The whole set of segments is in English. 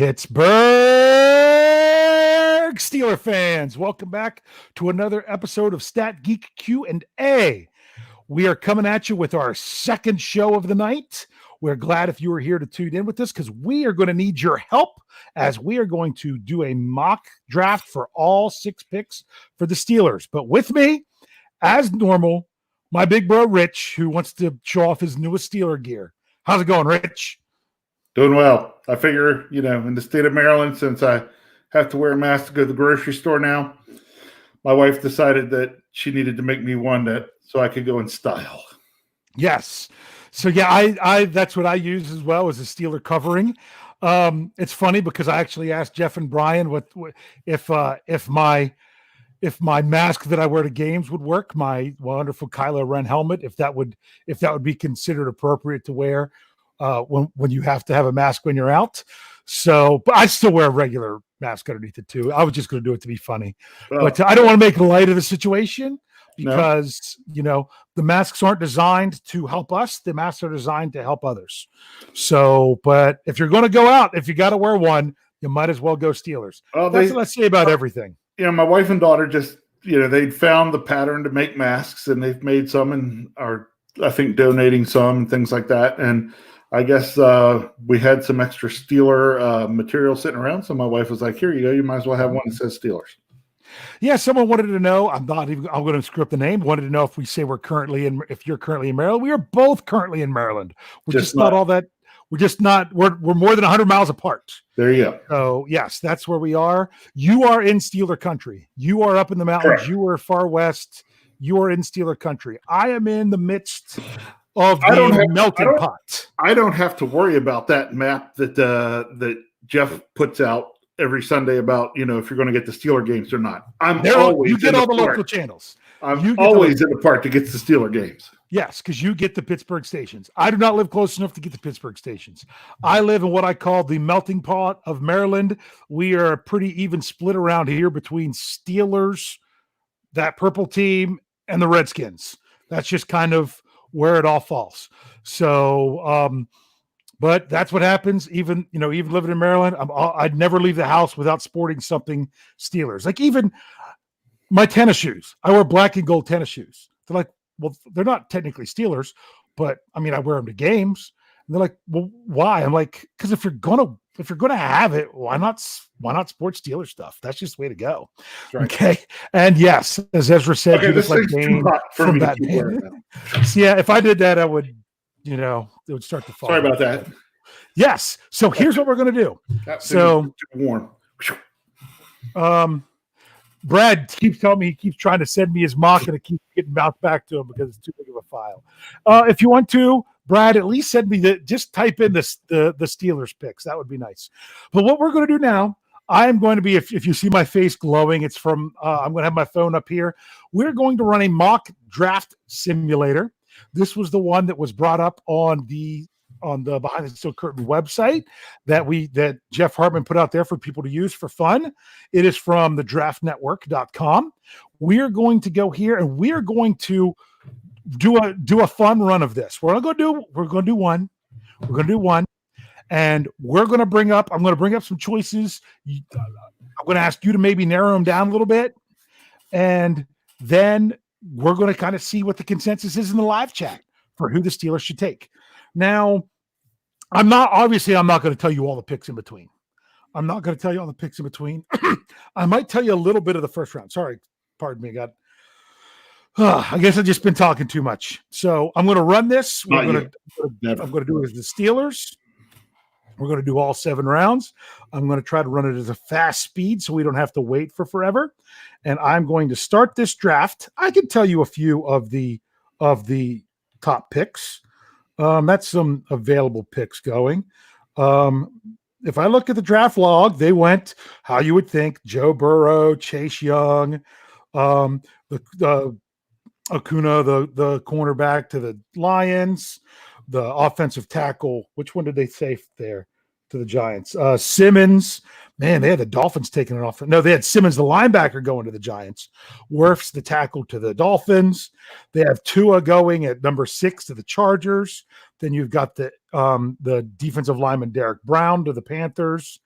Pittsburgh Steeler fans, welcome back to another episode of Stat Geek Q&A. We are coming at you with our second show of the night. We're glad if you are here to tune in with us because we are going to need your help as we are going to do a mock draft for all 6 picks for the Steelers. But with me, as normal, my big bro Rich, who wants to show off his newest Steeler gear. How's it going, Rich? Doing well. I figure, in the state of Maryland, since I have to wear a mask to go to the grocery store now, my wife decided that she needed to make me one so I could go in style. Yes. So yeah, I that's what I use as well as a Steeler covering. It's funny because I actually asked Jeff and Brian if my mask that I wear to games would work, my wonderful Kylo Ren helmet, if that would be considered appropriate to wear when you have to have a mask when you're out. So, but I still wear a regular mask underneath it too. I was just going to do it to be funny, but I don't want to make light of the situation because, the masks aren't designed to help us. The masks are designed to help others. So, but if you're going to go out, if you got to wear one, you might as well go Steelers. That's what I say about everything. My wife and daughter just, they'd found the pattern to make masks and they've made some and are, I think, donating some and things like that. And I guess we had some extra Steeler material sitting around. So my wife was like, here you go. You might as well have one that says Steelers. Yeah, someone wanted to know. I'm going to screw up the name. Wanted to know if we say if you're currently in Maryland. We are both currently in Maryland. We're just not all that. We're just not. We're more than 100 miles apart. There you go. So yes, that's where we are. You are in Steeler country. You are up in the mountains. Correct. You are far west. You are in Steeler country. I am in the midst of the melting pot. I don't have to worry about that map that Jeff puts out every Sunday about, if you're going to get the Steeler games or not. You get all the local channels. I'm always in the part that gets the Steeler games. Yes, because you get the Pittsburgh stations. I do not live close enough to get the Pittsburgh stations. I live in what I call the melting pot of Maryland. We are pretty even split around here between Steelers, that purple team, and the Redskins. That's just kind of where it all falls. So, but that's what happens. Even living in Maryland, I'd never leave the house without sporting something Steelers. Like even my tennis shoes. I wear black and gold tennis shoes. They're like, well, they're not technically Steelers, but I wear them to games. And they're like, well, why? I'm like, because if you're gonna have it, why not sport Steelers stuff? That's just the way to go. Right. Okay. And yes, as Ezra said, this thing's too hot for me to keep wearing now. So yeah, if I did that, I would. It would start to fall. Sorry about that. Yes. So here's what we're going to do. Too warm. Brad keeps telling me he keeps trying to send me his mock and it keeps getting bounced back to him because it's too big of a file. If you want to, Brad, at least send me just type in the Steelers picks. That would be nice. But what we're going to do now, I'm going to be, if you see my face glowing, it's from, I'm going to have my phone up here. We're going to run a mock draft simulator. This was the one that was brought up on the Behind the Steel Curtain website that Jeff Hartman put out there for people to use for fun. It is from thedraftnetwork.com. We're going to go here and we're going to do a fun run of this. We're going to do one, and I'm going to bring up some choices. I'm going to ask you to maybe narrow them down a little bit, and then we're going to kind of see what the consensus is in the live chat for who the Steelers should take. Now, I'm not going to tell you all the picks in between. I might tell you a little bit of the first round. Sorry, pardon me. I guess I've just been talking too much. So I'm going to run this. I'm going to do it as the Steelers. We're going to do all 7 rounds. I'm going to try to run it at a fast speed so we don't have to wait for forever. And I'm going to start this draft. I can tell you a few of the top picks. That's some available picks going. If I look at the draft log, they went how you would think: Joe Burrow, Chase Young, the Acuna, the cornerback to the Lions, the offensive tackle. Which one did they say there to the Giants? Simmons. Man, they had the Dolphins taking it off. No, they had Simmons, the linebacker, going to the Giants. Wirfs, the tackle, to the Dolphins. They have Tua going at number 6 to the Chargers. Then you've got the defensive lineman Derek Brown to the Panthers.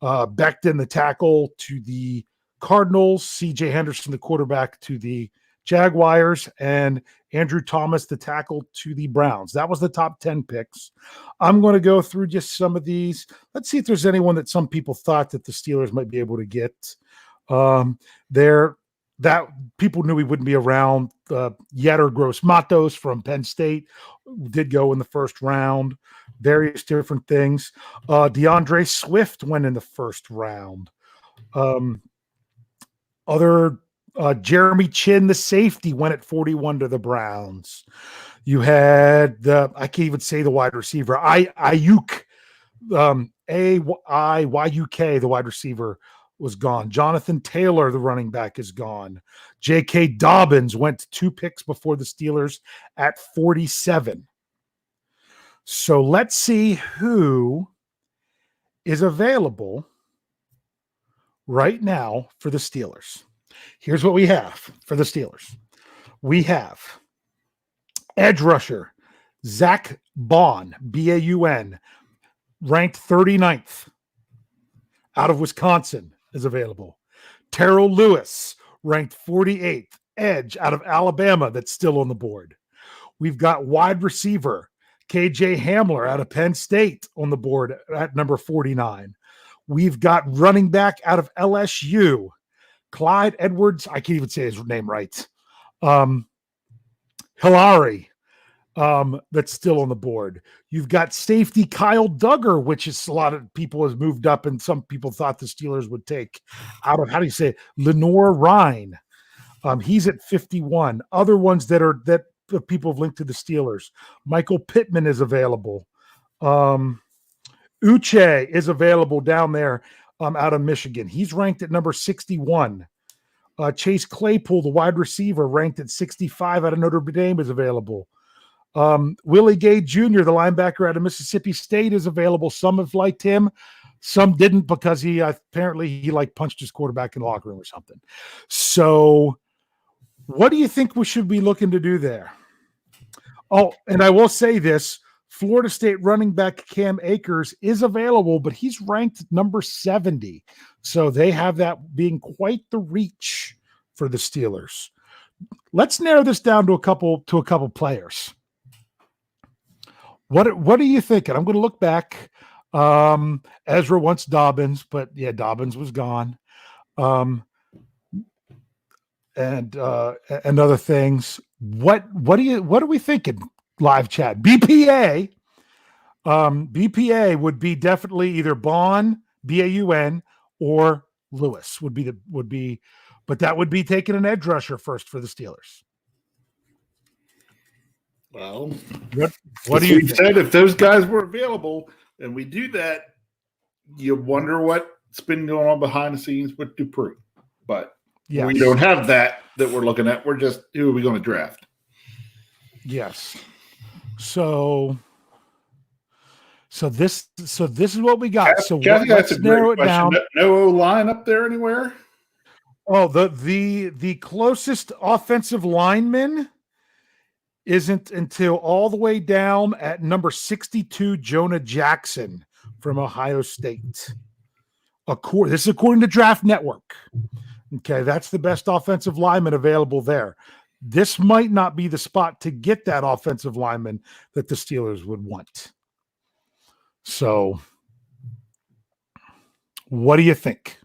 Becton, the tackle, to the Cardinals. C.J. Henderson, the quarterback, to the Jaguars, and Andrew Thomas, the tackle, to the Browns. That was the top 10 picks. I'm going to go through just some of these. Let's see if there's anyone that some people thought that the Steelers might be able to get. That people knew he wouldn't be around. Yetter Gross Matos from Penn State did go in the first round. Various different things. DeAndre Swift went in the first round. Jeremy Chin, the safety, went at 41 to the Browns. You had I can't even say the wide receiver. Ayuk, A-I-Y-U-K, the wide receiver, was gone. Jonathan Taylor, the running back, is gone. J.K. Dobbins went 2 picks before the Steelers at 47. So let's see who is available right now for the Steelers. Here's what we have for the Steelers. We have edge rusher Zach Baun, B-A-U-N, ranked 39th, out of Wisconsin, is available. Terrell Lewis, ranked 48th, edge out of Alabama, that's still on the board. We've got wide receiver KJ Hamler out of Penn State on the board at number 49. We've got running back out of LSU, Clyde Edwards, I can't even say his name right. Hilary, that's still on the board. You've got safety Kyle Duggar, which is a lot of people has moved up, and some people thought the Steelers would take out of, how do you say it? Lenore Ryan. He's at 51. Other ones that people have linked to the Steelers. Michael Pittman is available. Uche is available down there out of Michigan. He's ranked at number 61. Chase Claypool, the wide receiver, ranked at 65 out of Notre Dame, is available. Willie Gay Jr., the linebacker out of Mississippi State, is available. Some have liked him. Some didn't, because he apparently punched his quarterback in the locker room or something. So what do you think we should be looking to do there? Oh, and I will say this. Florida State running back Cam Akers is available, but he's ranked number 70. So they have that being quite the reach for the Steelers. Let's narrow this down to a couple players. What are you thinking? I'm going to look back. Ezra wants Dobbins, but yeah, Dobbins was gone. And other things. What are we thinking? Live chat. BPA would be definitely either Baun, B-A-U-N, or Lewis would be, but that would be taking an edge rusher first for the Steelers. Well, what do you think? Said if those guys were available and we do that, you wonder what's been going on behind the scenes with Dupree. But yes, we don't have that we're looking at. We're just, who are we going to draft? Yes. So this is what we got. Let's narrow it down. No O-line up there anywhere? Oh, the closest offensive lineman isn't until all the way down at number 62, Jonah Jackson from Ohio State. This is according to Draft Network. Okay, that's the best offensive lineman available there. This might not be the spot to get that offensive lineman that the Steelers would want. So, what do you think?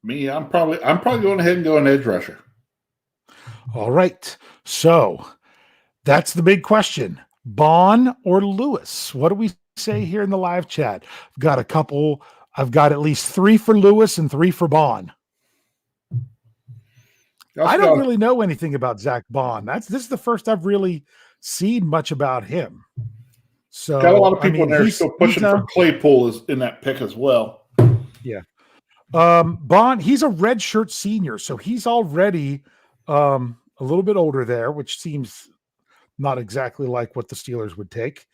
Me, I'm probably going ahead and go an edge rusher. All right. So, that's the big question. Baun or Lewis? What do we say here in the live chat? I've got at least 3 for Lewis and 3 for Baun. I don't really know anything about Zach Baun. This is the first I've really seen much about him. So got a lot of people in there still pushing for Claypool is in that pick as well. Yeah. Baun, he's a redshirt senior, so he's already a little bit older there, which seems not exactly like what the Steelers would take.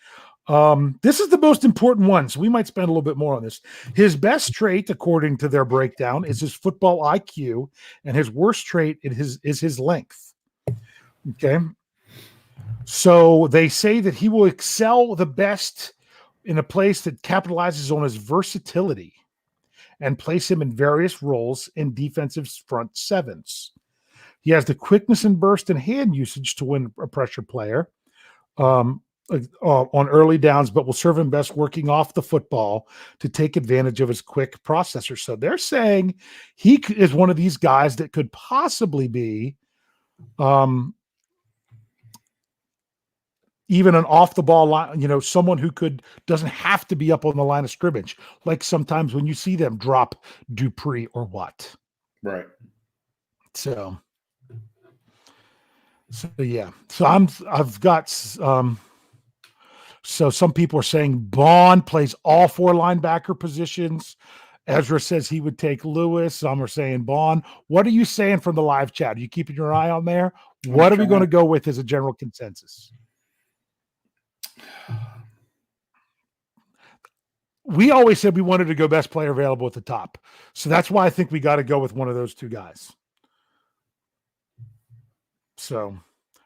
This is the most important one, so we might spend a little bit more on this. His best trait, according to their breakdown, is his football IQ, and his worst trait is his length. Okay. So they say that he will excel the best in a place that capitalizes on his versatility. and place him in various roles in defensive front sevens. He has the quickness and burst and hand usage to win a pressure player on early downs, but will serve him best working off the football to take advantage of his quick processor. So they're saying he is one of these guys that could possibly be even an off the ball line, someone who doesn't have to be up on the line of scrimmage, like sometimes when you see them drop Dupree or what. Right. So yeah. So I've got so some people are saying Bond plays all 4 linebacker positions. Ezra says he would take Lewis. Some are saying Bond. What are you saying from the live chat? Are you keeping your eye on there? What are we going to go with as a general consensus? We always said we wanted to go best player available at the top. So that's why I think we got to go with one of those 2 guys. So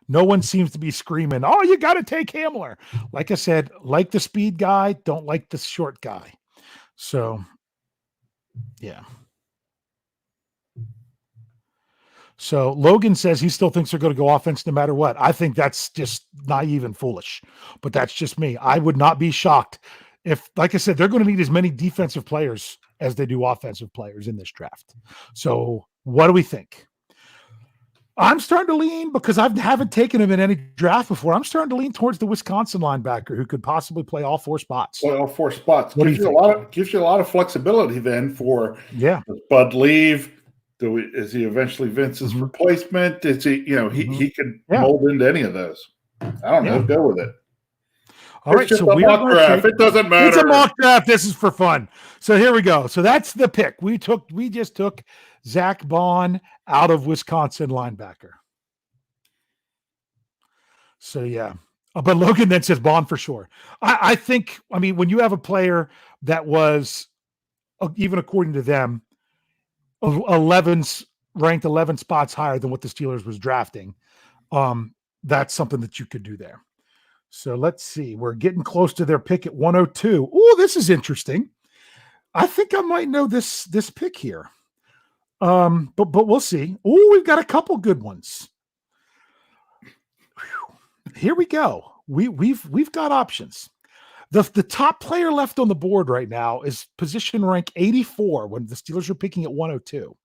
no one seems to be screaming, oh, you got to take Hamler. Like I said, like the speed guy, don't like the short guy. So, yeah. So Logan says he still thinks they're going to go offense no matter what. I think that's just naive and foolish, but that's just me. I would not be shocked if, like I said, they're going to need as many defensive players as they do offensive players in this draft. So what do we think? I'm starting to lean, because I haven't taken him in any draft before, I'm starting to lean towards the Wisconsin linebacker who could possibly play all 4 spots. Play all 4 spots. Gives you a lot of flexibility then for Bud leave. Is he eventually Vince's replacement? Is he, he can mold into any of those. I don't know. Go with it. All right, so we are draft. It doesn't matter. It's a mock draft. This is for fun. So here we go. So that's the pick. We just took Zach Bond out of Wisconsin linebacker. So yeah, but Logan then says Bond for sure. I think. I mean, when you have a player that was, even according to them, 11's ranked 11 spots higher than what the Steelers was drafting, that's something that you could do there. So let's see. We're getting close to their pick at 102. Oh, this is interesting. I think I might know this pick here. But we'll see. Oh, we've got a couple good ones. Whew. Here we go. We've got options. The top player left on the board right now is position rank 84 when the Steelers are picking at 102.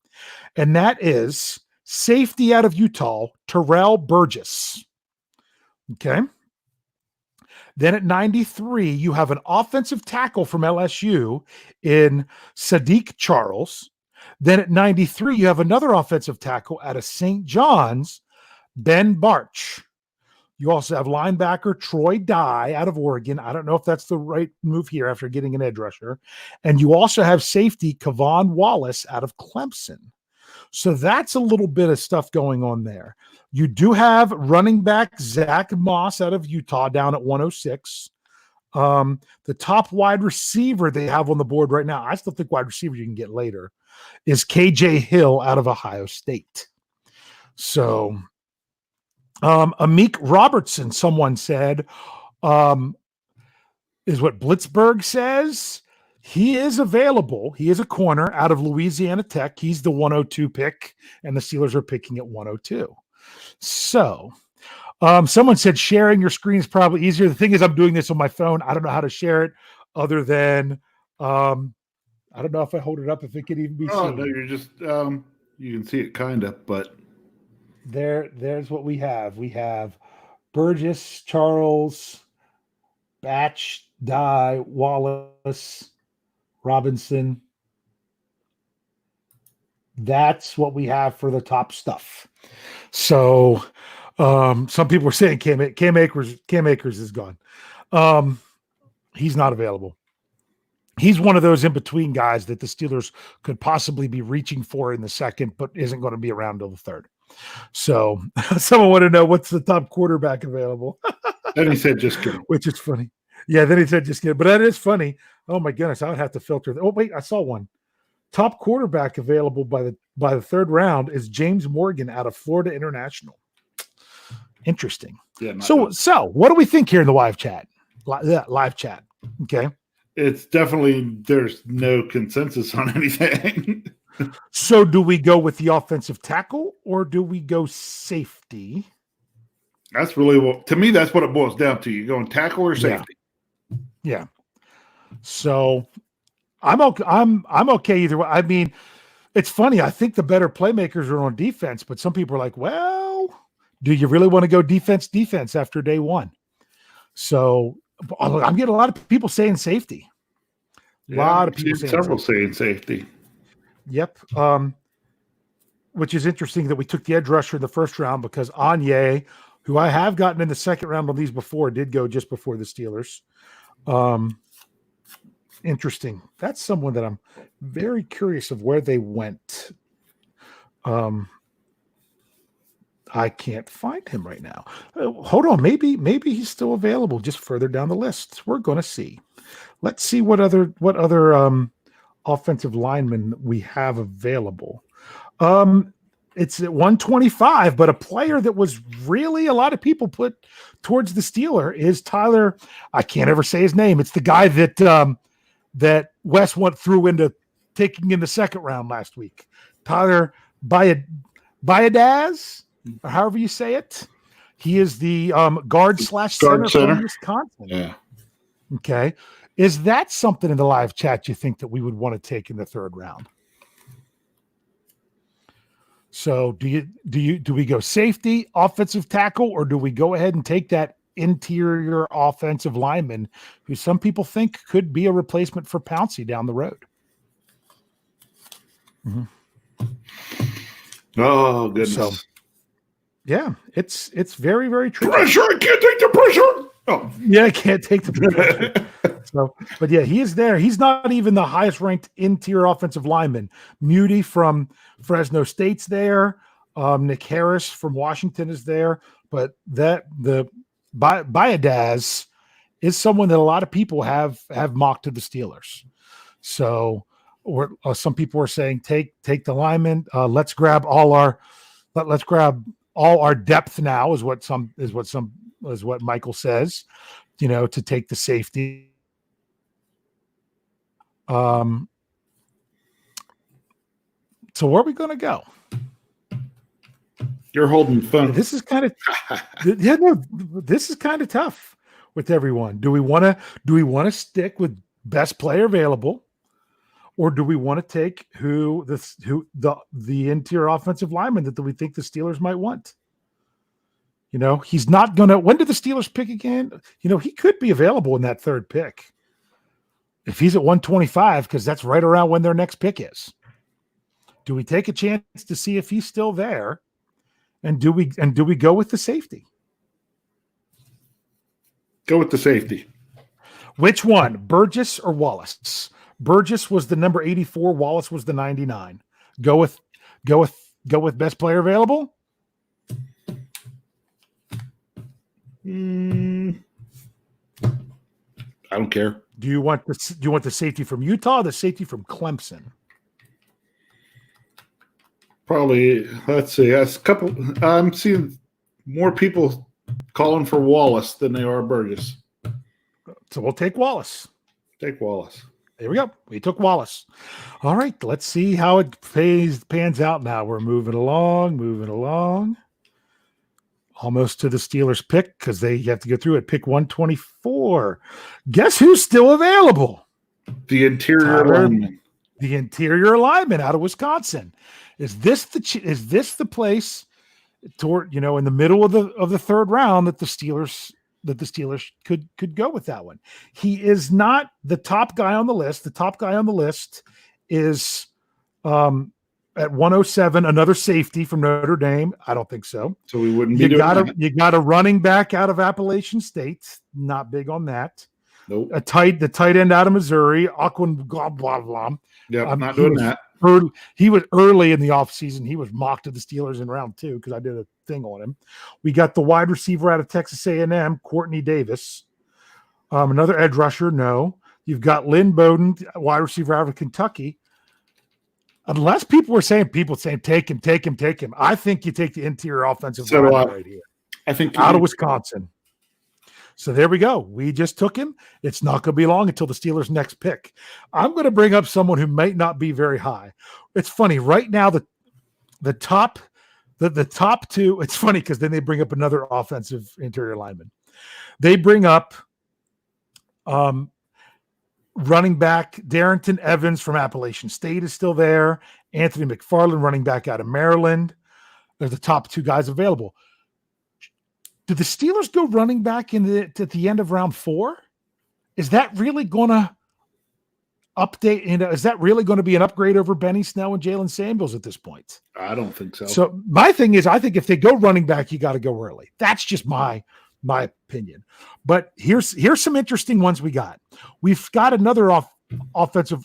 And that is safety out of Utah, Terrell Burgess. Okay. Then at 93, you have an offensive tackle from LSU in Sadiq Charles. Then at 93, you have another offensive tackle out of St. John's, Ben Barch. You also have linebacker Troy Dye out of Oregon. I don't know if that's the right move here after getting an edge rusher. And you also have safety Kavon Wallace out of Clemson. So that's a little bit of stuff going on there. You do have running back Zach Moss out of Utah down at 106. The top wide receiver they have on the board right now, I still think wide receiver you can get later, is KJ Hill out of Ohio State. So Amik Robertson, someone said, is what Blitzberg says. He is available. He is a corner out of Louisiana Tech. He's the 102 pick, and the Steelers are picking at 102. So someone said sharing your screen is probably easier. The thing is, I'm doing this on my phone. I don't know how to share it other than I don't know if I hold it up, if it could even be seen. No, you're just you can see it kind of, but there's what we have. We have Burgess, Charles, Batch, Dye, Wallace, Robinson. That's what we have for the top stuff. So some people are saying Cam Akers is gone. He's not available. He's one of those in-between guys that the Steelers could possibly be reaching for in the second, but isn't going to be around till the third. So someone want to know what's the top quarterback available. Then he said, just kidding. Which is funny. Yeah, then he said, just kidding. But that is funny. Oh, my goodness. I would have to filter. Oh, wait, I saw one. Top quarterback available by the third round is James Morgan out of Florida International. Interesting. Yeah. So what do we think here in the live chat? Live chat. Okay. it's definitely there's no consensus on anything. So do we go with the offensive tackle or do we go safety? That's really what, to me, that's what it boils down to. You going tackle or safety? Yeah. So I'm okay. I'm okay either way. I mean, it's funny. I think the better playmakers are on defense, but some people are like, well, do you really want to go defense after day one? So I'm getting a lot of people saying safety. A lot of people saying several saying safety. Yep. Which is interesting that we took the edge rusher in the first round because Anye, who I have gotten in the second round on these before, did go just before the Steelers. Interesting. That's someone that I'm very curious of where they went. I can't find him right now. Hold on. Maybe he's still available just further down the list. We're going to see. Let's see what other offensive linemen we have available. It's at 125, but a player that was really a lot of people put towards the Steeler is Tyler. I can't ever say his name. It's the guy that Wes went through into taking in the second round last week. Tyler Biadasz, or however you say it. He is the guard/center from Wisconsin. Yeah. Okay. Is that something in the live chat you think that we would want to take in the third round? So do we go safety, offensive tackle, or do we go ahead and take that interior offensive lineman who some people think could be a replacement for Pouncey down the road? Mm-hmm. Oh, goodness. So, yeah, it's very, very tricky. Pressure! I can't take the pressure! Oh. Yeah, I can't take the pressure. So, but yeah, he is there. He's not even the highest ranked interior offensive lineman. Muty from Fresno State's there. Nick Harris from Washington is there. But Biadasz is someone that a lot of people have mocked to the Steelers. So, or some people are saying take the lineman. Let's grab all our depth now is what Michael says. To take the safety. So where are we going to go? You're holding fun. This is kind of this is kind of tough with everyone. Do we want to stick with best player available, or do we want to take the interior offensive lineman that we think the Steelers might want? He's not going to. When did the Steelers pick again? He could be available in that third pick. If he's at 125, because that's right around when their next pick is. Do we take a chance to see if he's still there? And do we go with the safety? Go with the safety. Which one? Burgess or Wallace? Burgess was the number 84, Wallace was the 99. Go with best player available? I don't care. Do you want the safety from Utah or the safety from Clemson? Probably, let's see. That's a couple. I'm seeing more people calling for Wallace than they are Burgess. So we'll take Wallace. Take Wallace. There we go. We took Wallace. All right. Let's see how it pans out now. We're moving along. Almost to the Steelers pick because they have to go through it. Pick 124. Guess who's still available? The interior lineman. The interior lineman out of Wisconsin. Is this the place toward in the middle of the third round that the Steelers could go with that one? He is not the top guy on the list. The top guy on the list is at 107, another safety from Notre Dame. I don't think so. So we wouldn't be doing that. You got a running back out of Appalachian State. Not big on that. Nope. The tight end out of Missouri. Aquan blah blah blah. Yeah, I'm not doing that. He was early in the offseason. He was mocked to the Steelers in round 2 because I did a thing on him. We got the wide receiver out of Texas A&M, Courtney Davis. Another edge rusher, no. You've got Lynn Bowden, wide receiver out of Kentucky. Unless people saying take him. I think you take the interior offensive line right here. I think out of Wisconsin. So there we go. We just took him. It's not going to be long until the Steelers' next pick. I'm going to bring up someone who might not be very high. It's funny right now. The top two. It's funny because then they bring up another offensive interior lineman. They bring up running back Darrington Evans from Appalachian State is still there. Anthony McFarland, running back out of Maryland. They're the top two guys available. Did the Steelers go running back at the end of round 4? Is that really going to update? Is that really going to be an upgrade over Benny Snell and Jalen Samuels at this point? I don't think so. So my thing is, I think if they go running back, you got to go early. That's just my opinion. But here's some interesting ones we got. We've got another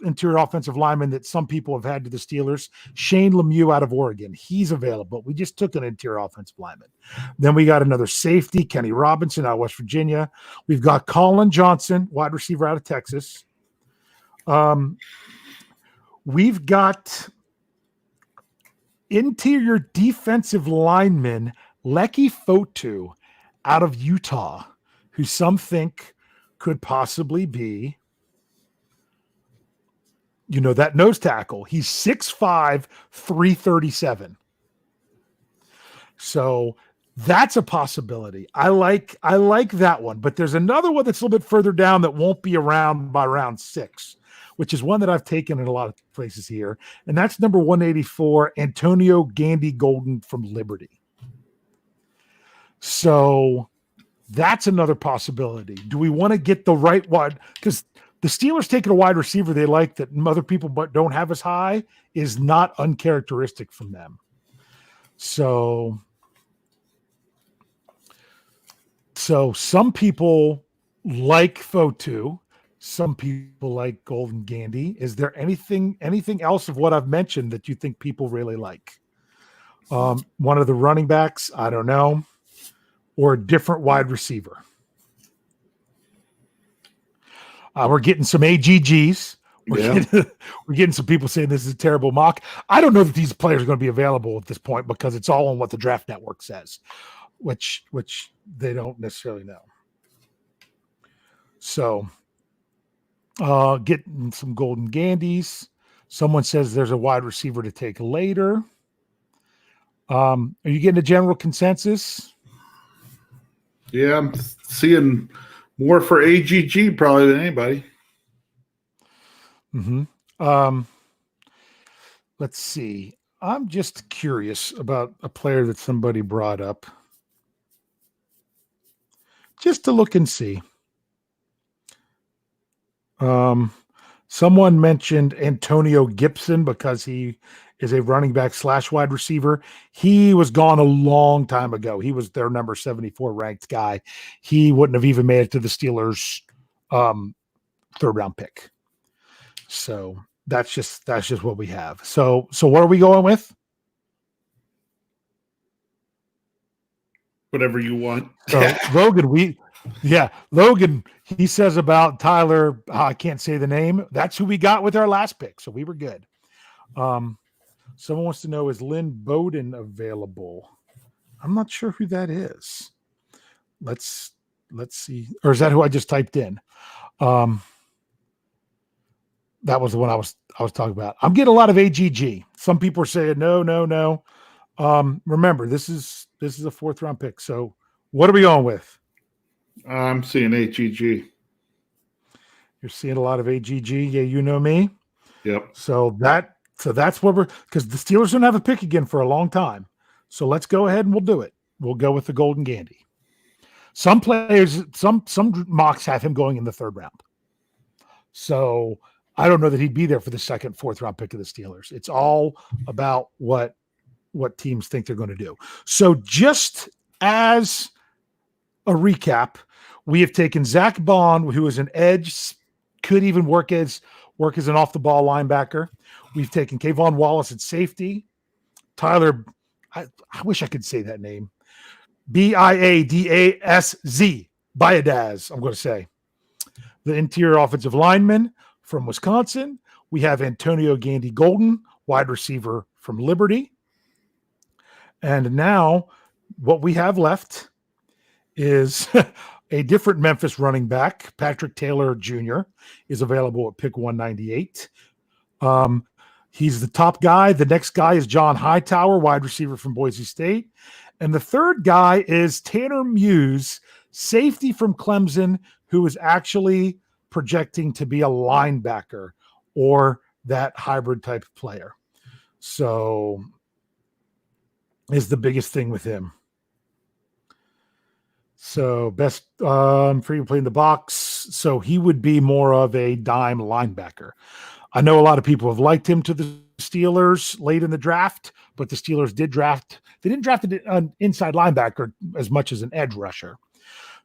interior offensive lineman that some people have had to the Steelers, Shane Lemieux out of Oregon. He's available. We just took an interior offensive lineman. Then we got another safety, Kenny Robinson out of West Virginia. We've got Colin Johnson, wide receiver out of Texas. We've got interior defensive lineman Leki Fotu out of Utah, who some think could possibly be that nose tackle. He's 6'5", 337. So that's a possibility. I like that one. But there's another one that's a little bit further down that won't be around by round 6, which is one that I've taken in a lot of places here. And that's number 184, Antonio Gandy Golden from Liberty. So that's another possibility. Do we want to get the right one? Because the Steelers taking a wide receiver they like that other people but don't have as high is not uncharacteristic from them. So some people like Fotu, some people like Golden Gandy. Is there anything else of what I've mentioned that you think people really like? One of the running backs, I don't know, or a different wide receiver. We're getting some AGGs. We're getting some people saying this is a terrible mock. I don't know that these players are going to be available at this point because it's all on what the Draft Network says, which they don't necessarily know. So getting some Golden Gandys. Someone says there's a wide receiver to take later. Are you getting a general consensus? Yeah, I'm seeing more for AGG probably than anybody. Mm-hmm. Let's see. I'm just curious about a player that somebody brought up. Just to look and see. Someone mentioned Antonio Gibson because he is a running back / wide receiver. He was gone a long time ago. He was their number 74 ranked guy. He wouldn't have even made it to the Steelers' 3rd round pick. So that's just what we have. So what are we going with? Whatever you want. So Logan, he says about Tyler, I can't say the name. That's who we got with our last pick. So we were good. Someone wants to know, is Lynn Bowden available? I'm not sure who that is. Let's see. Or is that who I just typed in? That was the one I was talking about. I'm getting a lot of AGG. Some people are saying no. Remember, this is a 4th round pick. So what are we going with? I'm seeing AGG. You're seeing a lot of AGG. Yeah, you know me. Yep. So that's what because the Steelers don't have a pick again for a long time. So let's go ahead and we'll do it. We'll go with the Golden Gandy. Some players, some mocks have him going in the 3rd round. So I don't know that he'd be there for the 2nd, 4th round pick of the Steelers. It's all about what teams think they're going to do. So just as a recap, we have taken Zach Bond, who is an edge, could even work as an off the ball linebacker. We've taken Kayvon Wallace at safety. Tyler, I wish I could say that name. Biadaz. Biadaz, I'm going to say. The interior offensive lineman from Wisconsin. We have Antonio Gandy Golden, wide receiver from Liberty. And now what we have left is A different Memphis running back, Patrick Taylor Jr., is available at pick 198. He's the top guy. The next guy is John Hightower, wide receiver from Boise State. And the third guy is Tanner Muse, safety from Clemson, who is actually projecting to be a linebacker or that hybrid type of player. So is the biggest thing with him. So best for you playing the box. So he would be more of a dime linebacker. I know a lot of people have liked him to the Steelers late in the draft, but the Steelers did draft. They didn't draft an inside linebacker as much as an edge rusher.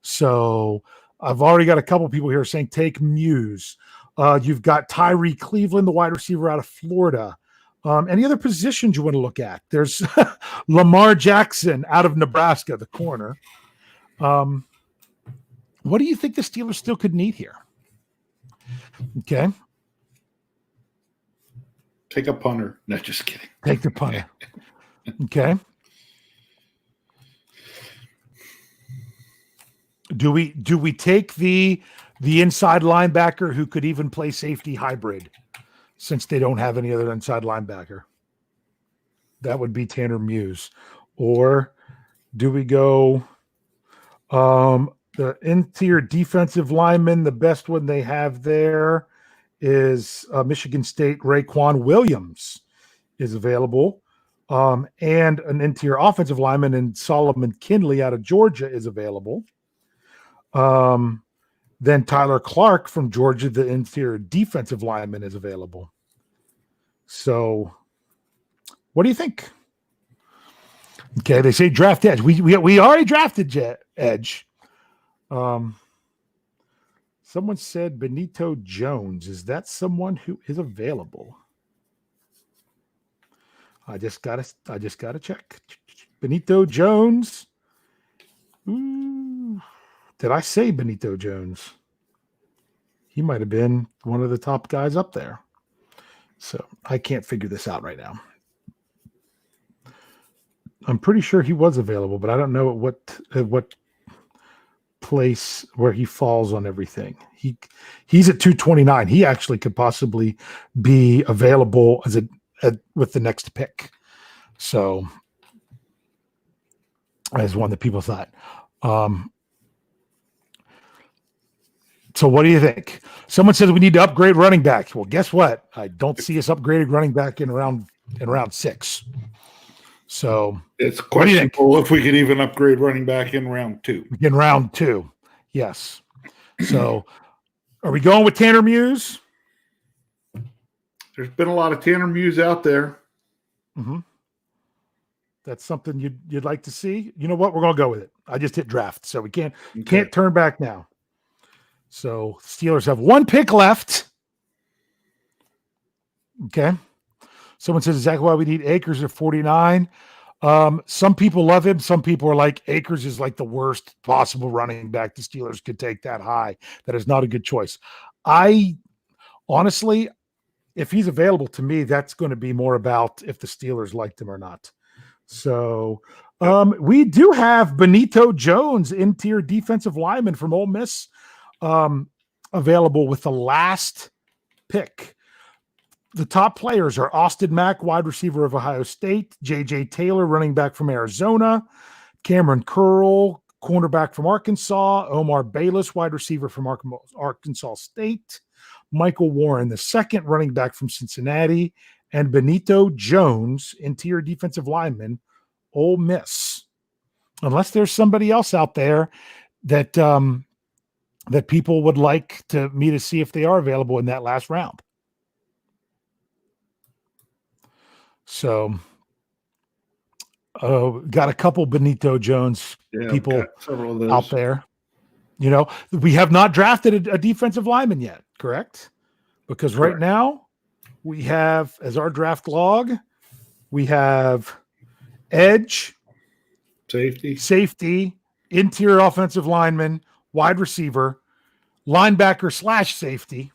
So I've already got a couple people here saying take Muse. You've got Tyree Cleveland, the wide receiver out of Florida. Any other positions you want to look at? There's Lamar Jackson out of Nebraska, the corner. What do you think the Steelers still could need here? Okay. Take a punter. No, just kidding. Take the punter. Okay. Do we take the inside linebacker who could even play safety hybrid, since they don't have any other inside linebacker? That would be Tanner Muse. Or do we go the interior defensive lineman? The best one they have there is Michigan State Raekwon Williams is available. And an interior offensive lineman in Solomon Kinley out of Georgia is available. Then Tyler Clark from Georgia, the interior defensive lineman, is available. So what do you think? Okay, they say draft edge. We already drafted edge. Someone said Benito Jones. Is that someone who is available? I just gotta check. Benito Jones. Ooh, did I say Benito Jones? He might have been one of the top guys up there. So I can't figure this out right now. I'm pretty sure he was available, but I don't know at what place where he falls on everything. He's at 229. He actually could possibly be available with the next pick. So as one that people thought. So what do you think? Someone says we need to upgrade running back. Well, guess what? I don't see us upgraded running back in round 6. So it's questionable if we could even upgrade running back in round 2. In round 2, yes. So are we going with Tanner Muse? There's been a lot of Tanner Muse out there. Mm-hmm. That's something you'd like to see. You know what? We're going to go with it. I just hit draft, so we can't turn back now. So Steelers have 1 pick left. Okay. Someone says exactly why we need Akers at 49. Some people love him. Some people are like, Akers is like the worst possible running back the Steelers could take that high. That is not a good choice. I honestly, if he's available to me, that's going to be more about if the Steelers liked him or not. So we do have Benito Jones, interior defensive lineman from Ole Miss, available with the last pick. The top players are Austin Mack, wide receiver of Ohio State, J.J. Taylor, running back from Arizona, Cameron Curl, cornerback from Arkansas, Omar Bayless, wide receiver from Arkansas State, Michael Warren, the second running back from Cincinnati, and Benito Jones, interior defensive lineman, Ole Miss. Unless there's somebody else out there that that people would like me to see if they are available in that last round. So, got a couple Benito Jones people out there. You know, we have not drafted a defensive lineman yet, correct? Because right now we have, as our draft log, we have edge, safety, interior offensive lineman, wide receiver, linebacker / safety.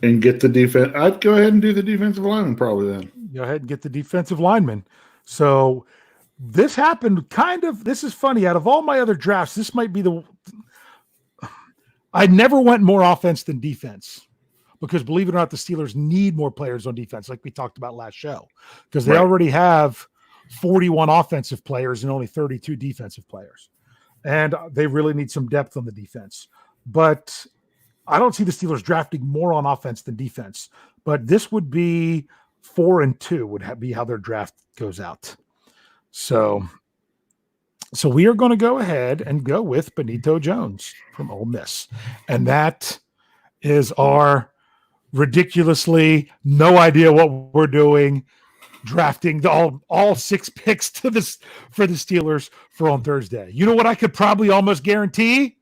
And get the defense. I'd go ahead and do the defensive lineman probably then. Go ahead and get the defensive lineman. So this happened this is funny. Out of all my other drafts, this might be I never went more offense than defense because believe it or not, the Steelers need more players on defense, like we talked about last show, because they already have 41 offensive players and only 32 defensive players. And they really need some depth on the defense. But I don't see the Steelers drafting more on offense than defense. But this would be 4-2 would be how their draft goes out. So we are going to go ahead and go with Benito Jones from Ole Miss. And that is our ridiculously no idea what we're doing, drafting all 6 picks for the Steelers for on Thursday. You know what I could probably almost guarantee?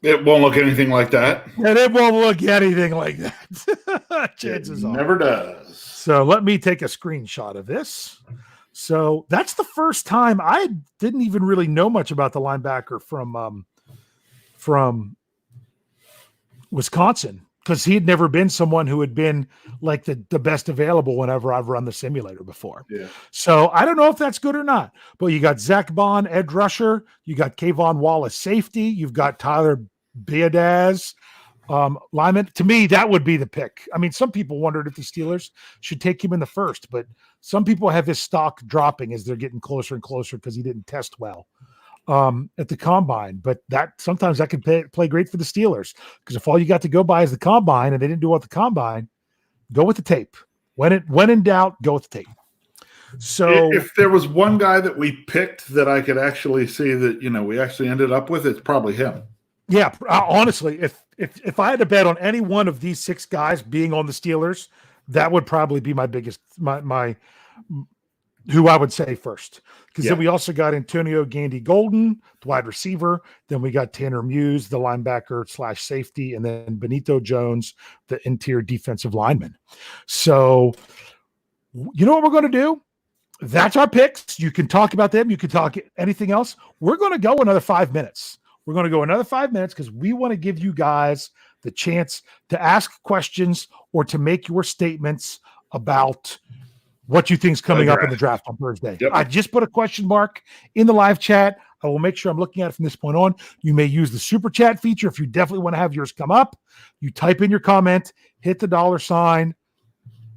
It won't look anything like that. And it won't look anything like that. Chances are. Never does. So let me take a screenshot of this. So that's the first time I didn't even really know much about the linebacker from Wisconsin, because he had never been someone who had been like the best available whenever I've run the simulator before. Yeah. So I don't know if that's good or not, but you got Zach Bond, edge rusher. You got Kayvon Wallace, safety. You've got Tyler Biadasz, lineman. To me, that would be the pick. I mean, some people wondered if the Steelers should take him in the first, but some people have his stock dropping as they're getting closer and closer because he didn't test well at the combine. But sometimes that can play great for the Steelers, because if all you got to go by is the combine and they didn't do well at the combine, go with the tape. When in doubt, go with the tape. So if there was one guy that we picked that I could actually see that, we actually ended up with, it's probably him. Yeah, honestly, if I had to bet on any one of these 6 guys being on the Steelers, that would probably be my biggest my who I would say first. Because then we also got Antonio Gandy Golden, the wide receiver. Then we got Tanner Muse, the linebacker / safety, and then Benito Jones, the interior defensive lineman. So you know what we're going to do? That's our picks. You can talk about them. You can talk anything else. We're going to go another 5 minutes. We're going to go another 5 minutes because we want to give you guys the chance to ask questions or to make your statements about what you think is coming up in the draft on Thursday. Yep. I just put a question mark in the live chat. I will make sure I'm looking at it from this point on. You may use the super chat feature if you definitely want to have yours come up. You type in your comment, hit the $,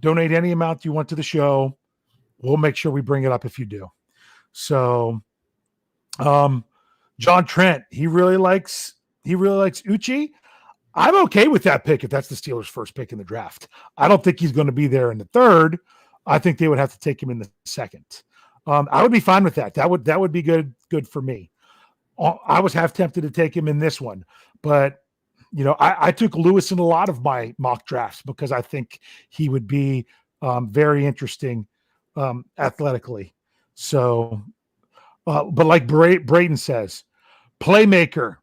donate any amount you want to the show. We'll make sure we bring it up if you do. So, John Trent, he really likes Uche. I'm okay with that pick if that's the Steelers' first pick in the draft. I don't think he's going to be there in the third. I think they would have to take him in the second. I would be fine with that. That would be good for me. I was half tempted to take him in this one, but I took Lewis in a lot of my mock drafts because I think he would be very interesting athletically. So, but like Braden says, playmaker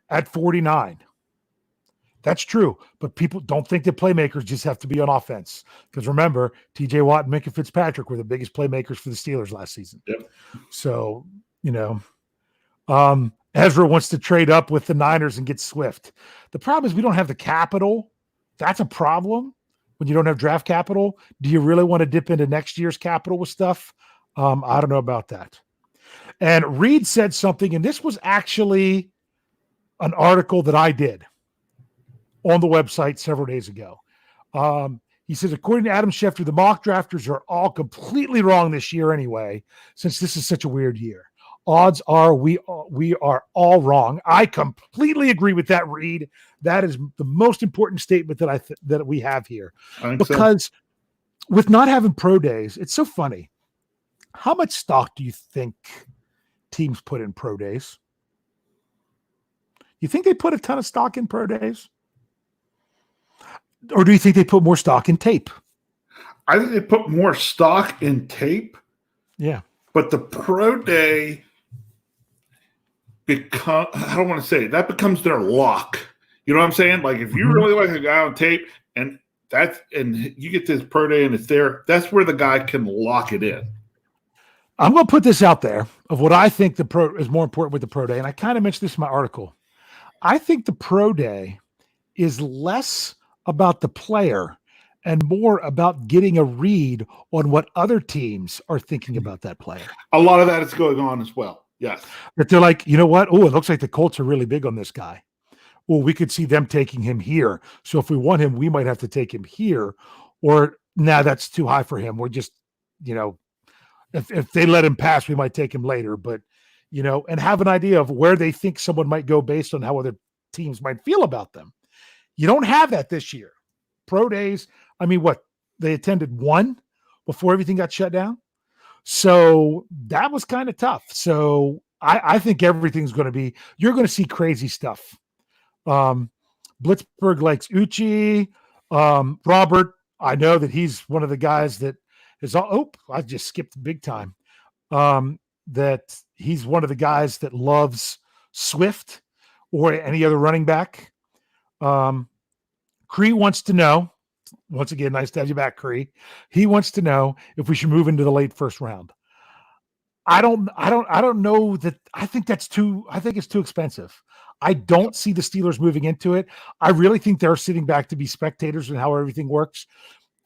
at 49. That's true, but people don't think that playmakers just have to be on offense. Because remember, TJ Watt and Minkah Fitzpatrick were the biggest playmakers for the Steelers last season. Yep. So, Ezra wants to trade up with the Niners and get Swift. The problem is we don't have the capital. That's a problem when you don't have draft capital. Do you really want to dip into next year's capital with stuff? I don't know about that. And Reed said something, and this was actually an article that I did on the website several days ago. He says, according to Adam Schefter, the mock drafters are all completely wrong this year anyway, since this is such a weird year. Odds are we are all wrong. I completely agree with that, Reed. That is the most important statement that we have here. Because with not having pro days, it's so funny. How much stock do you think teams put in pro days? You think they put a ton of stock in pro days? Or do you think they put more stock in tape? I think they put more stock in tape. Yeah. But the pro day I don't want to say it, that becomes their lock. You know what I'm saying? Like if you really like a guy on tape and you get this pro day and it's there, that's where the guy can lock it in. I'm going to put this out there of what I think the pro is more important with the pro day. And I kind of mentioned this in my article. I think the pro day is less about the player and more about getting a read on what other teams are thinking about that player. A lot of that is going on as well. Yes. That they're like, you know what? Oh, it looks like the Colts are really big on this guy. Well, we could see them taking him here. So if we want him, we might have to take him here. Or, nah, that's too high for him. We're just, if they let him pass, we might take him later. But, and have an idea of where they think someone might go based on how other teams might feel about them. You don't have that this year. Pro days, they attended one before everything got shut down. So that was kind of tough. So I think everything's going to be, you're going to see crazy stuff. Blitzberg likes Uchi. Robert, I know that he's one of the guys that is, I just skipped big time. That he's one of the guys that loves Swift or any other running back. Cree wants to know, once again, nice to have you back, Cree. He wants to know if we should move into the late first round. I don't know that. I think it's too expensive. I don't see the Steelers moving into it. I really think they're sitting back to be spectators and how everything works.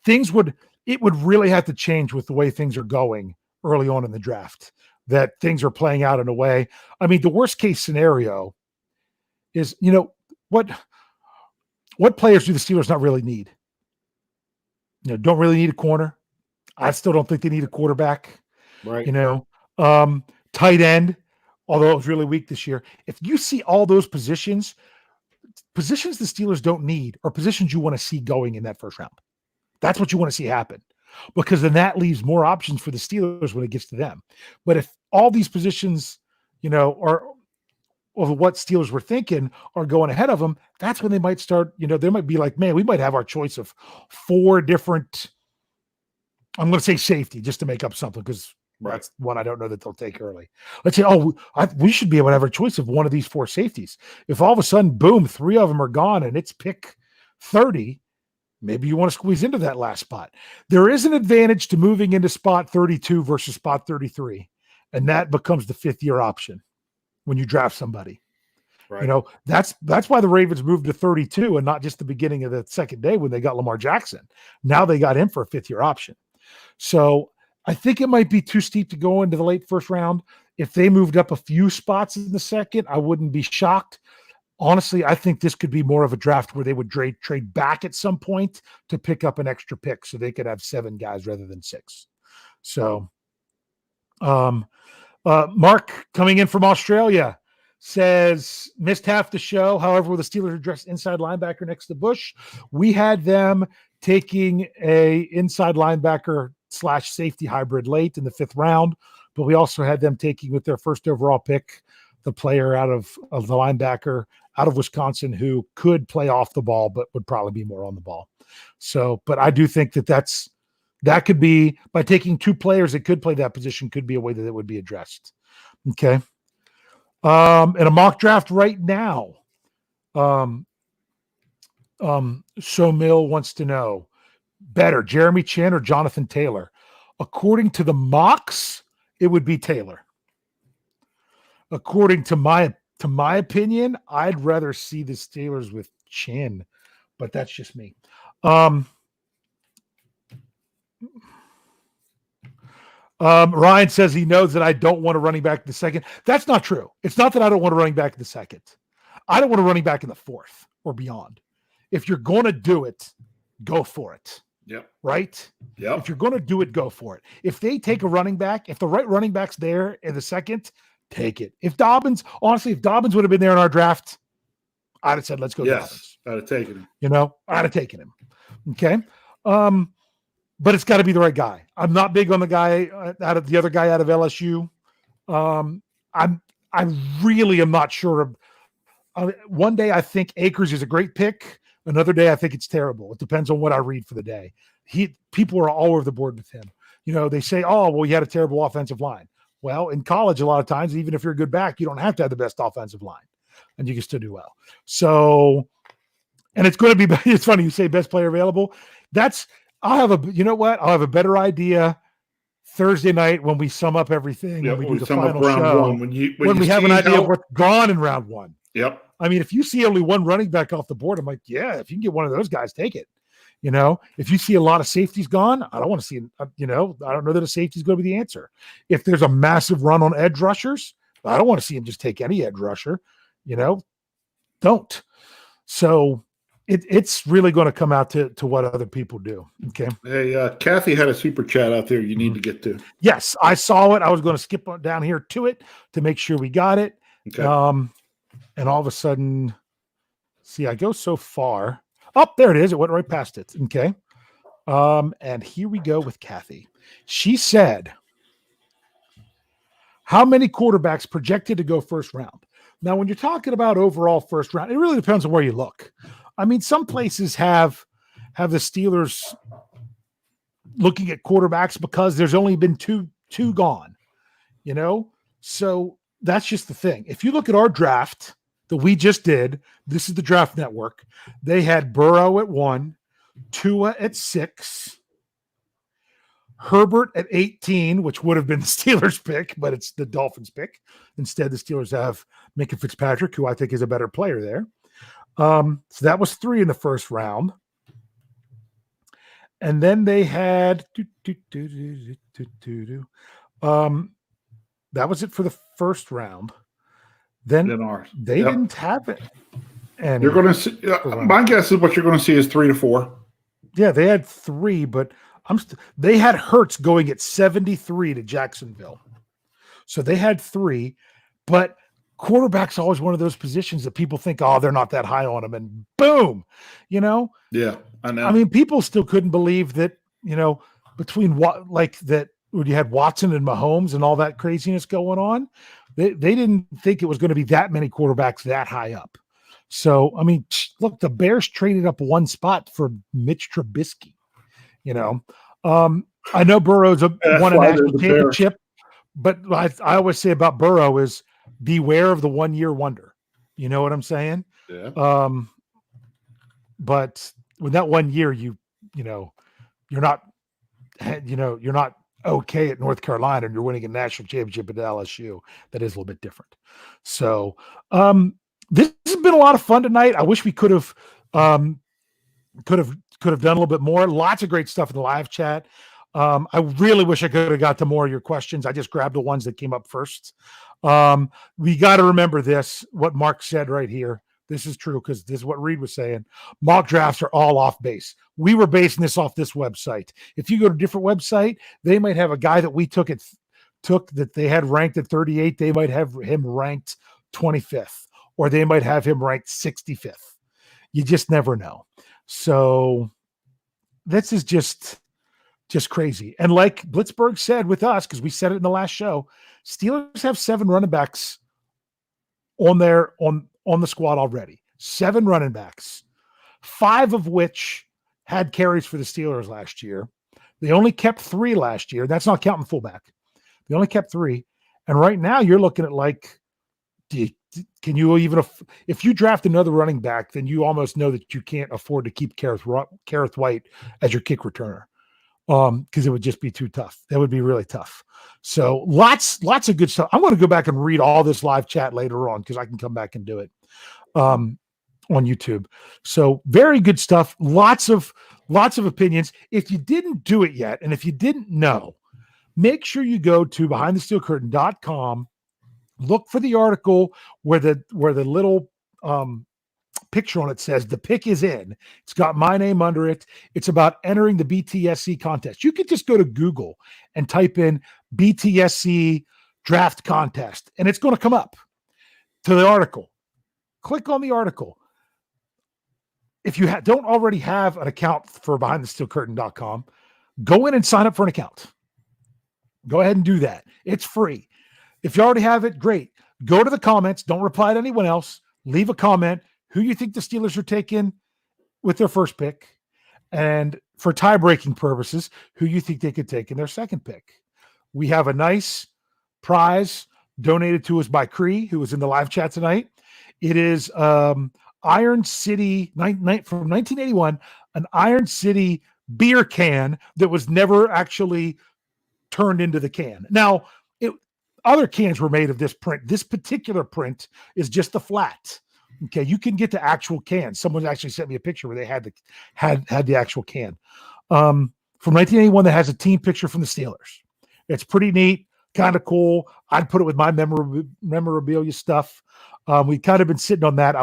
It would really have to change with the way things are going early on in the draft, that things are playing out in a way. The worst case scenario is, what players do the Steelers not really need? Don't really need a corner. I still don't think they need a quarterback. Right. Tight end, although it was really weak this year. If you see all those positions the Steelers don't need are positions you want to see going in that first round. That's what you want to see happen, because then that leaves more options for the Steelers when it gets to them. But if all these positions, are of what Steelers were thinking are going ahead of them, that's when they might start, they might be like, man, we might have our choice of 4 different, I'm going to say safety just to make up something, because that's one I don't know that they'll take early. Let's say, we should be able to have a choice of one of these 4 safeties. If all of a sudden, boom, 3 of them are gone and it's pick 30, maybe you want to squeeze into that last spot. There is an advantage to moving into spot 32 versus spot 33, and that becomes the 5th-year option when you draft somebody. Right. That's why the Ravens moved to 32 and not just the beginning of the second day when they got Lamar Jackson. Now they got him for a 5th-year option. So I think it might be too steep to go into the late first round. If they moved up a few spots in the second, I wouldn't be shocked. Honestly, I think this could be more of a draft where they would trade back at some point to pick up an extra pick so they could have 7 guys rather than 6. So, Mark, coming in from Australia, says, missed half the show. However, with the Steelers addressed inside linebacker next to Bush, we had them taking a inside linebacker / safety hybrid late in the 5th round, but we also had them taking with their first overall pick the player out of the linebacker out of Wisconsin who could play off the ball, but would probably be more on the ball. So, but I do think that could be, by taking 2 players that could play that position, could be a way that it would be addressed. Okay. In a mock draft right now, So Mill wants to know, better Jeremy Chin or Jonathan Taylor? According to the mocks, it would be Taylor. According to my opinion, I'd rather see the Steelers with Chin, but that's just me. Ryan says he knows that I don't want a running back in the second. That's not true. It's not that I don't want a running back in the second. I don't want a running back in the 4th or beyond. If you're going to do it, go for it. Yep. Right? Yep. If you're going to do it, go for it. If they take a running back, if the right running back's there in the second, take it. If Dobbins would have been there in our draft, I'd have said, let's go. Yes, Dobbins. I'd have taken him. I'd have taken him. Okay. But it's got to be the right guy. I'm not big on the guy out of LSU. I really am not sure. One day I think Akers is a great pick. Another day I think it's terrible. It depends on what I read for the day. People are all over the board with him. They say, oh, well, he had a terrible offensive line. Well, in college, a lot of times, even if you're a good back, you don't have to have the best offensive line, and you can still do well. So, and it's going to be, it's funny you say best player available. I'll have a better idea Thursday night when we sum up everything. Yep, when we do the final round show. One. When we have an idea of what's gone in round 1. Yep. If you see only one running back off the board, I'm like, yeah, if you can get one of those guys, take it. You know, if you see a lot of safeties gone, I don't want to see, you know, I don't know that a safety is going to be the answer. If there's a massive run on edge rushers, I don't want to see him just take any edge rusher, you know, don't. So it's really going to come out to what other people do. Okay. Hey, Kathy had a super chat out there you need to get to. Yes, I saw it. I was going to skip down here to it to make sure we got it. Okay. And all of a sudden, see, I go so far. Oh, there it is. It went right past it. Okay. And here we go with Kathy. She said, how many quarterbacks projected to go first round? Now, when you're talking about overall first round, it really depends on where you look. I mean, some places have the Steelers looking at quarterbacks because there's only been two gone, you know? So that's just the thing. If you look at our draft that we just did, this is the Draft Network. They had Burrow at 1, Tua at 6, Herbert at 18, which would have been the Steelers pick, but it's the Dolphins pick. Instead, the Steelers have Minka Fitzpatrick, who I think is a better player there. So that was 3 in the first round. And then they had that was it for the first round. Then they didn't have it. And you're going to see. My guess is what you're going to see is 3 to 4. Yeah, they had 3, but they had Hurts going at 73 to Jacksonville. So they had 3, but quarterback's always one of those positions that people think, oh, they're not that high on them, and boom, you know? Yeah, I know. I mean, people still couldn't believe that, you know, between what, like that, when you had Watson and Mahomes and all that craziness going on, they didn't think it was going to be that many quarterbacks that high up. So, I mean, look, the Bears traded up 1 spot for Mitch Trubisky, you know? I know Burrow's won a national championship, but I always say about Burrow is beware of the 1-year wonder. You know what I'm saying? Yeah. But with that 1 year, you're not okay at North Carolina and you're winning a national championship at LSU. That is a little bit different. So this has been a lot of fun tonight. I wish we could have done a little bit more. Lots of great stuff in the live chat. I really wish I could have got to more of your questions. I just grabbed the ones that came up first. We got to remember this, what Mark said right here. This is true because this is what Reed was saying. Mock drafts are all off base. We were basing this off this website. If you go to a different website, they might have a guy that we took that they had ranked at 38. They might have him ranked 25th, or they might have him ranked 65th. You just never know. So this is just crazy. And like Blitzberg said with us, because we said it in the last show, Steelers have 7 running backs on the squad already. 7 running backs, 5 of which had carries for the Steelers last year. They only kept 3 last year. That's not counting fullback. They only kept 3. And right now you're looking at like, can you even, if you draft another running back, then you almost know that you can't afford to keep Kareth White as your kick returner. Because it would just be too tough. That would be really tough. So lots of good stuff. I'm going to go back and read all this live chat later on because I can come back and do it on YouTube. So very good stuff. Lots of opinions. If you didn't do it yet, and if you didn't know, make sure you go to behindthesteelcurtain.com. Look for the article where the little picture on it says the pick is in. It's got my name under it. It's about entering the BTSC contest. You could just go to Google and type in BTSC draft contest, and it's going to come up to the article. Click on the article. If you don't already have an account for behindthesteelcurtain.com, go in and sign up for an account. Go ahead and do that. It's free. If you already have it, great. Go to the comments. Don't reply to anyone else. Leave a comment. Who you think the Steelers are taking with their first pick, and for tie-breaking purposes, who you think they could take in their second pick. We have a nice prize donated to us by Cree, who was in the live chat tonight. It is Iron City from 1981, an Iron City beer can that was never actually turned into the can. Now, other cans were made of this print. This particular print is just the flat. Okay, you can get the actual can. Someone actually sent me a picture where they had the actual can from 1981 that has a team picture from the Steelers. It's pretty neat, kind of cool. I'd put it with my memorabilia stuff. We'd kind of been sitting on that.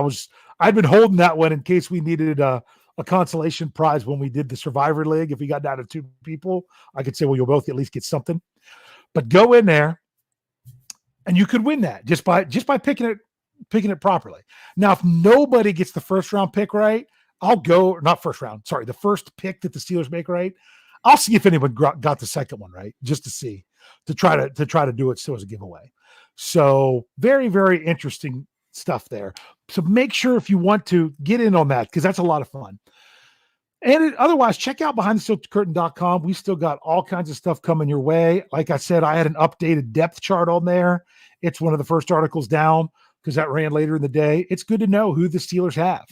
I'd been holding that one in case we needed a consolation prize when we did the Survivor League. If we got down to 2 people, I could say, well, you'll both at least get something. But go in there, and you could win that just by picking it properly. Now, if nobody gets the first round pick right, I'll go, not first round, sorry, the first pick that the Steelers make right. I'll see if anyone got the second one right, just to see, to try to do it still as a giveaway. So very, very interesting stuff there. So make sure if you want to get in on that, because that's a lot of fun. And otherwise, check out BehindTheSilkCurtain.com. We still got all kinds of stuff coming your way. Like I said, I had an updated depth chart on there. It's one of the first articles down because that ran later in the day. It's good to know who the Steelers have.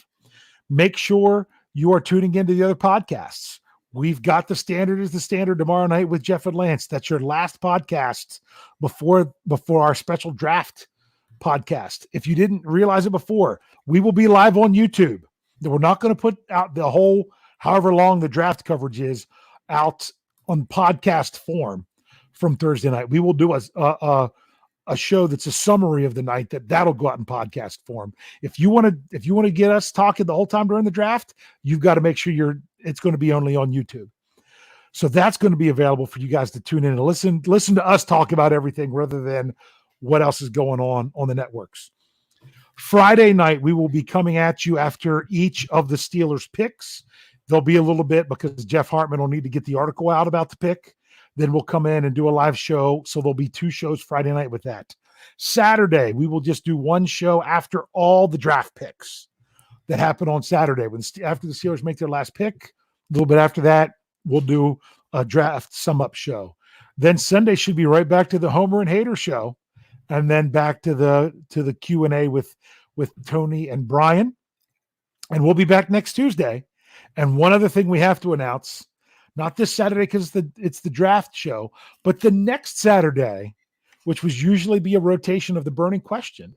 Make sure you are tuning into the other podcasts. We've got The Standard is the Standard tomorrow night with Jeff and Lance. That's your last podcast before our special draft podcast. If you didn't realize it before, we will be live on YouTube. We're not going to put out the whole, however long the draft coverage is, out on podcast form from Thursday night. We will do a show that's a summary of the night that'll go out in podcast form. If you want to get us talking the whole time during the draft, you've got to make sure it's going to be only on YouTube. So that's going to be available for you guys to tune in and listen to us talk about everything rather than what else is going on the networks. Friday night, we will be coming at you after each of the Steelers picks. There'll be a little bit because Jeff Hartman will need to get the article out about the pick. Then we'll come in and do a live show. So there'll be 2 shows Friday night with that. Saturday, we will just do 1 show after all the draft picks that happen on Saturday. After the Steelers make their last pick, a little bit after that, we'll do a draft sum up show. Then Sunday should be right back to the Homer and Hater show, and then back to the Q&A with Tony and Brian. And we'll be back next Tuesday. And one other thing we have to announce, not this Saturday because it's the draft show, but the next Saturday, which was usually be a rotation of the Burning Question,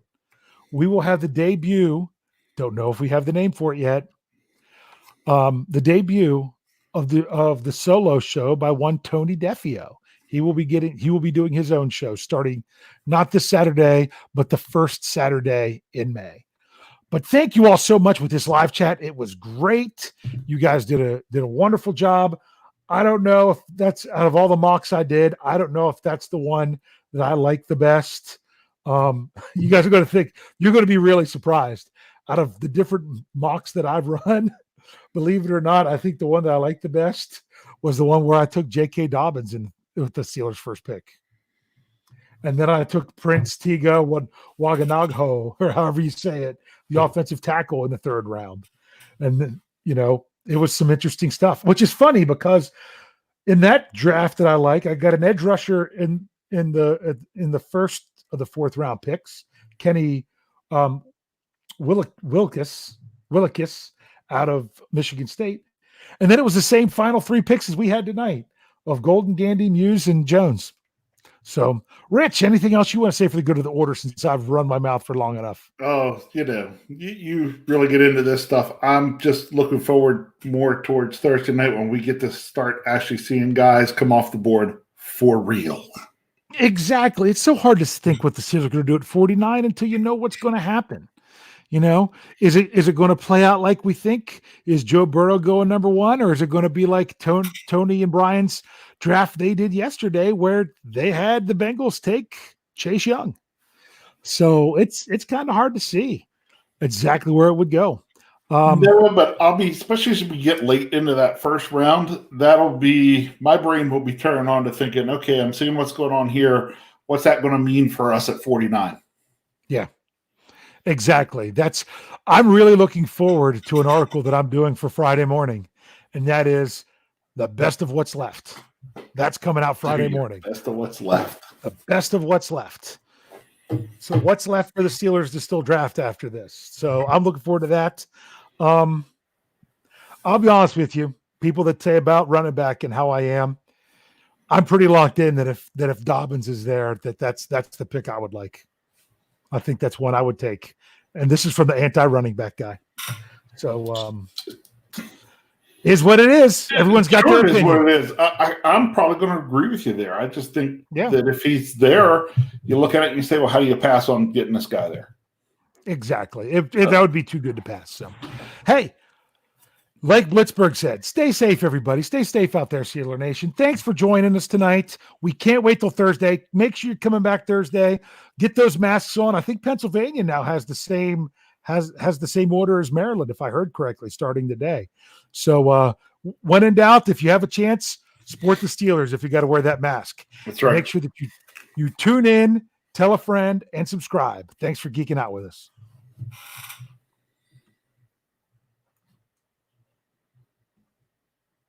we will have the debut. Don't know if we have the name for it yet. The debut of the solo show by one Tony Defio. He will be doing his own show starting not this Saturday, but the first Saturday in May. But thank you all so much with this live chat. It was great. You guys did a wonderful job. I don't know if that's, out of all the mocks I did, I don't know if that's the one that I like the best. You guys are going to think, you're going to be really surprised. Out of the different mocks that I've run, believe it or not, I think the one that I like the best was the one where I took J.K. Dobbins with the Steelers' first pick. And then I took Prince Tega Waganagho, or however you say it, the offensive tackle in the 3rd round. And then, it was some interesting stuff, which is funny because in that draft that I like, I got an edge rusher in the first of the 4th round picks, Kenny Willekes out of Michigan State. And then it was the same final 3 picks as we had tonight of Golden, Gandy, Muse, and Jones. So, Rich, anything else you want to say for the good of the order since I've run my mouth for long enough? Oh, you really get into this stuff. I'm just looking forward more towards Thursday night when we get to start actually seeing guys come off the board for real. Exactly. It's so hard to think what the Steelers are going to do at 49 until you know what's going to happen. Is it going to play out like we think? Is Joe Burrow going number 1, or is it going to be like Tony and Brian's draft they did yesterday, where they had the Bengals take Chase Young? So it's kind of hard to see exactly where it would go. No, but I'll be, especially as we get late into that first round, my brain will be turning on to thinking, okay, I'm seeing what's going on here. What's that going to mean for us at 49? Yeah. Exactly. I'm really looking forward to an article that I'm doing for Friday morning, and that is the best of what's left. That's coming out Friday morning. Best of what's left. The best of what's left. So what's left for the Steelers to still draft after this? So I'm looking forward to that. I'll be honest with you, people that say about running back and how I am, I'm pretty locked in that if Dobbins is there, that's the pick I would like. I think that's one I would take. And this is from the anti-running back guy. So is what it is. Everyone's got their opinion. Is what it is. I'm probably going to agree with you there. I just think that if he's there, you look at it and you say, well, how do you pass on getting this guy there? Exactly. If that would be too good to pass. So, hey, like Blitzberg said, stay safe, everybody. Stay safe out there, Steeler Nation. Thanks for joining us tonight. We can't wait till Thursday. Make sure you're coming back Thursday. Get those masks on. I think Pennsylvania now has the same order as Maryland, if I heard correctly, starting today. So when in doubt, if you have a chance, support the Steelers if you got to wear that mask. That's right. Make sure that you tune in, tell a friend, and subscribe. Thanks for geeking out with us.